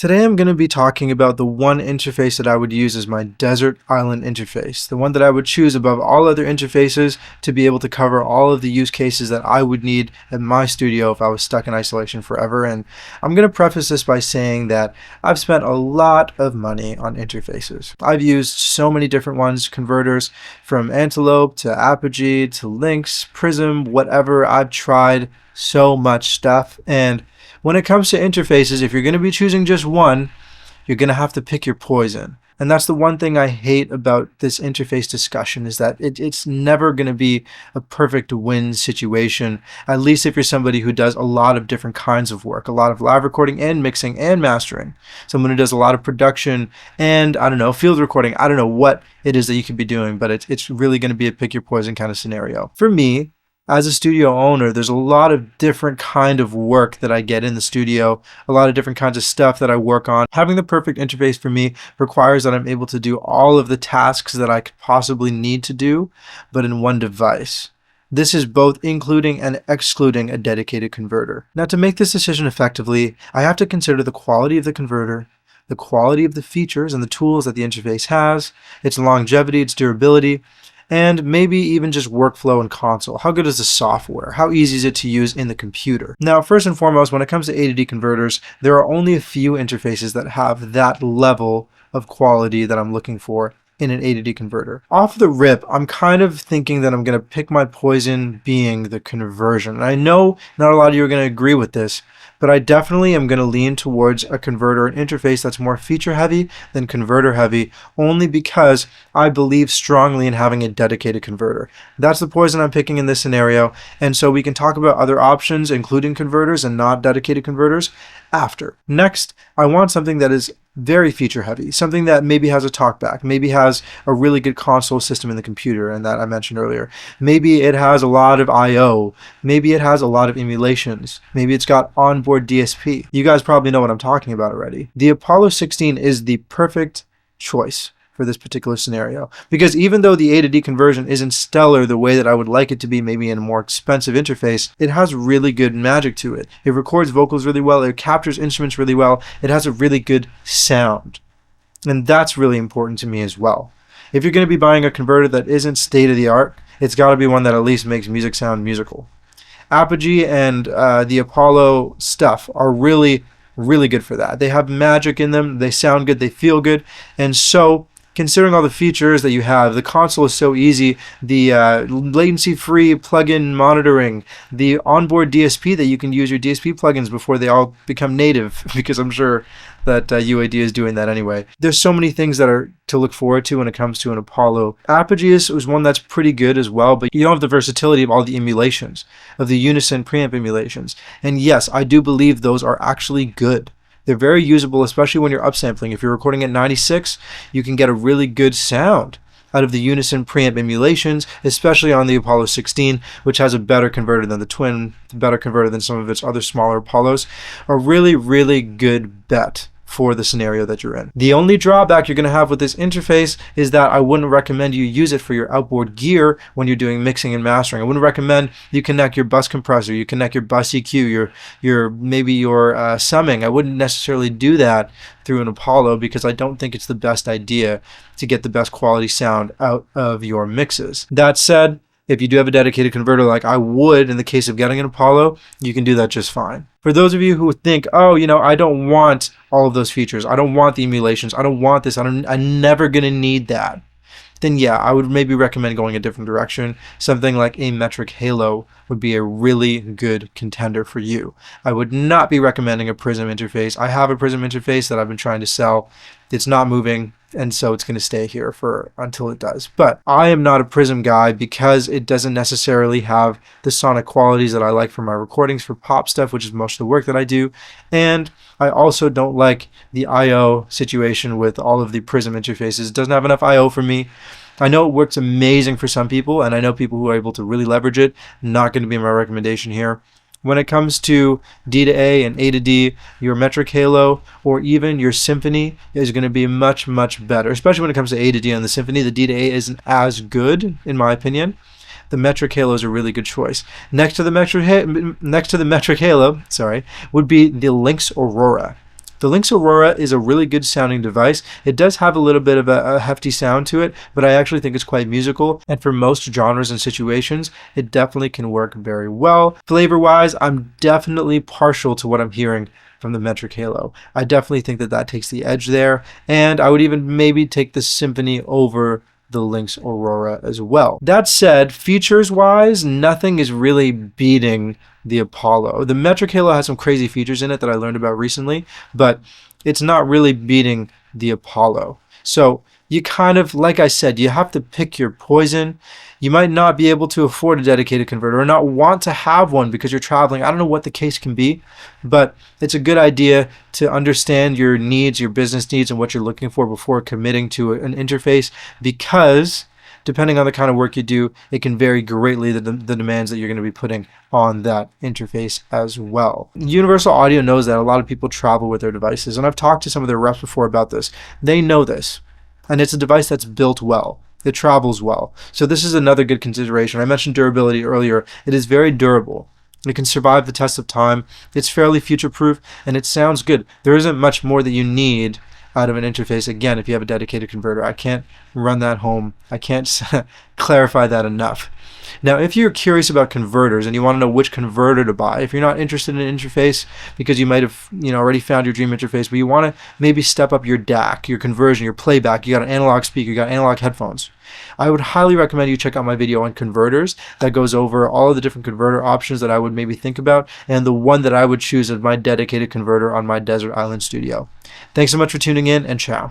Today I'm going to be talking about the one interface that I would use as my desert island interface, the one that I would choose above all other interfaces to be able to cover all of the use cases that I would need at my studio if I was stuck in isolation forever. And I'm going to preface this by saying that I've spent a lot of money on interfaces. I've used so many different ones, converters from Antelope to Apogee to Lynx, Prism, whatever. I've tried so much stuff, and when it comes to interfaces, if you're going to be choosing just one, you're going to have to pick your poison. And that's the one thing I hate about this interface discussion, is that it's never going to be a perfect win situation, at least if you're somebody who does a lot of different kinds of work, a lot of live recording and mixing and mastering, someone who does a lot of production and, I don't know, field recording. I don't know what it is that you could be doing, but it's really going to be a pick your poison kind of scenario. For me, as a studio owner, there's a lot of different kind of work that I get in the studio, a lot of different kinds of stuff that I work on. Having the perfect interface for me requires that I'm able to do all of the tasks that I could possibly need to do, but in one device. This is both including and excluding a dedicated converter. Now, to make this decision effectively, I have to consider the quality of the converter, the quality of the features and the tools that the interface has, its longevity, its durability, and maybe even just workflow and console. How good is the software? How easy is it to use in the computer? Now, first and foremost, when it comes to A to D converters, there are only a few interfaces that have that level of quality that I'm looking for in an A to D converter. Off the rip, I'm kind of thinking that I'm going to pick my poison being the conversion. And I know not a lot of you are going to agree with this, but I definitely am going to lean towards a converter, an interface that's more feature heavy than converter heavy, only because I believe strongly in having a dedicated converter. That's the poison I'm picking in this scenario, and so we can talk about other options, including converters and not dedicated converters, after. Next, I want something that is very feature heavy, something that maybe has a talkback, maybe has a really good console system in the computer, and that I mentioned earlier. Maybe it has a lot of I/O, maybe it has a lot of emulations, maybe it's got onboard DSP. You guys probably know what I'm talking about already. The Apollo 16 is the perfect choice for this particular scenario, because even though the A to D conversion isn't stellar the way that I would like it to be, maybe in a more expensive interface, it has really good magic to it. It records vocals really well, it captures instruments really well, it has a really good sound. And that's really important to me as well. If you're going to be buying a converter that isn't state-of-the-art, it's got to be one that at least makes music sound musical. Apogee and the Apollo stuff are really good for that. They have magic in them, they sound good, they feel good, and so considering all the features that you have, the console is so easy, the latency-free plugin monitoring, the onboard DSP that you can use your DSP plugins before they all become native, because I'm sure that UAD is doing that anyway. There's so many things that are to look forward to when it comes to an Apollo. Apogee is one that's pretty good as well, but you don't have the versatility of all the emulations, of the Unison preamp emulations. And yes, I do believe those are actually good. They're very usable, especially when you're upsampling. If you're recording at 96, you can get a really good sound out of the Unison preamp emulations, especially on the Apollo 16, which has a better converter than the Twin, a better converter than some of its other smaller Apollos. A really good bet for the scenario that you're in. The only drawback you're going to have with this interface is that I wouldn't recommend you use it for your outboard gear when you're doing mixing and mastering. I wouldn't recommend you connect your bus compressor, you connect your bus EQ, maybe your summing. I wouldn't necessarily do that through an Apollo, because I don't think it's the best idea to get the best quality sound out of your mixes. That said, if you do have a dedicated converter like I would in the case of getting an Apollo, you can do that just fine. For those of you who think, oh, I don't want all of those features, I don't want the emulations, I don't want this, I'm never going to need that, then yeah, I would maybe recommend going a different direction. Something like a Metric Halo would be a really good contender for you. I would not be recommending a Prism interface. I have a Prism interface that I've been trying to sell. It's not moving, and so it's going to stay here until it does. But I am not a Prism guy because it doesn't necessarily have the sonic qualities that I like for my recordings for pop stuff, which is most of the work that I do. And I also don't like the I/O situation with all of the Prism interfaces. It doesn't have enough I/O for me. I know it works amazing for some people, and I know people who are able to really leverage it. Not going to be my recommendation here. When it comes to D to A and A to D, your Metric Halo or even your Symphony is going to be much better, especially when it comes to A to D on the Symphony. The D to A isn't as good, in my opinion. The Metric Halo is a really good choice. Next to the Metric Halo, would be the Lynx Aurora. The Lynx Aurora is a really good sounding device. It does have a little bit of a hefty sound to it, but I actually think it's quite musical, and for most genres and situations, it definitely can work very well. Flavor-wise, I'm definitely partial to what I'm hearing from the Metric Halo. I definitely think that takes the edge there, and I would even maybe take the Symphony over the Lynx Aurora as well. That said, features-wise, nothing is really beating the Apollo. The Metric Halo has some crazy features in it that I learned about recently, but it's not really beating the Apollo. So you kind of, like I said, you have to pick your poison. You might not be able to afford a dedicated converter or not want to have one because you're traveling. I don't know what the case can be, but it's a good idea to understand your needs, your business needs, and what you're looking for before committing to an interface, because depending on the kind of work you do, it can vary greatly the demands that you're going to be putting on that interface as well. Universal Audio knows that a lot of people travel with their devices, and I've talked to some of their reps before about this. They know this, and it's a device that's built well. It travels well. So this is another good consideration. I mentioned durability earlier. It is very durable. It can survive the test of time. It's fairly future-proof, and it sounds good. There isn't much more that you need out of an interface, again, if you have a dedicated converter. I can't run that home. I can't clarify that enough. Now, if you're curious about converters and you want to know which converter to buy, if you're not interested in an interface because you might have already found your dream interface, but you want to maybe step up your DAC, your conversion, your playback, you got an analog speaker, you got analog headphones, I would highly recommend you check out my video on converters that goes over all of the different converter options that I would maybe think about, and the one that I would choose as my dedicated converter on my desert island studio. Thanks so much for tuning in, and ciao.